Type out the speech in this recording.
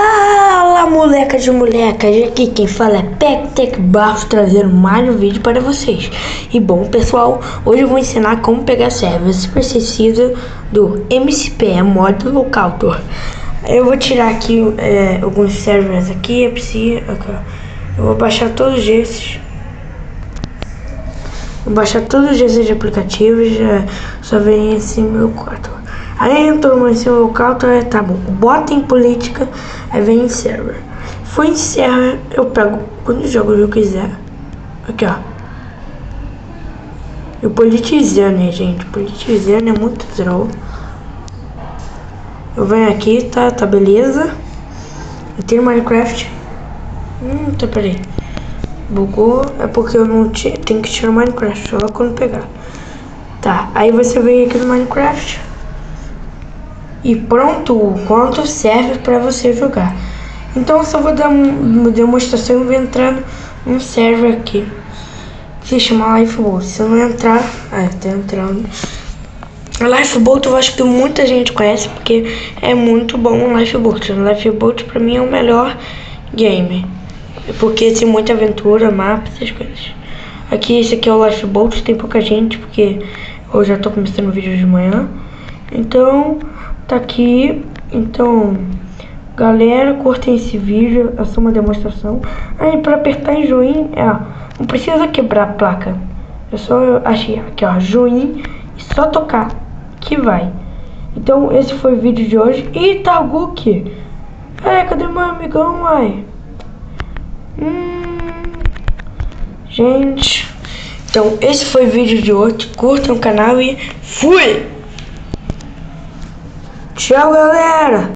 Fala, molecas e molecas, aqui quem fala é PecTech Barros, trazendo mais um vídeo para vocês. E bom, pessoal, hoje eu vou ensinar como pegar server. Você precisa do MCP, Modo Locator. Eu vou tirar aqui alguns servers aqui, eu vou baixar todos esses. Vou baixar todos esses aplicativos, só vem esse meu quarto. Aí entrou no seu local, tá bom. Bota em política, aí vem em server. Foi em server, eu pego quantos jogos eu quiser. Aqui, ó. Eu politizando, gente. Politizando é muito troll. Eu venho aqui, tá beleza. Eu tenho Minecraft. Tá, peraí. Bugou, é porque eu não tenho que tirar o Minecraft, só quando pegar. Tá, aí você vem aqui no Minecraft. E pronto, quanto serve para você jogar. Então eu só vou dar uma demonstração. Eu vou entrar num server aqui que se chama Lifeboat. Se eu não entrar, tá entrando. Lifeboat eu acho que muita gente conhece porque é muito bom o Lifeboat. O Lifeboat pra mim é o melhor game, porque tem muita aventura, mapa, essas coisas. Aqui esse aqui é o Lifeboat, tem pouca gente porque eu já tô começando o vídeo de manhã. Então tá aqui. Então galera, curtem esse vídeo, é só uma demonstração. Aí para apertar em join, não precisa quebrar a placa, é só achei aqui, ó, join, e só tocar que vai. Então esse foi o vídeo de hoje. E tá o Guk. Cadê meu amigão, uai? Gente, então esse foi o vídeo de hoje. Curtam o canal e fui! Tchau, galera!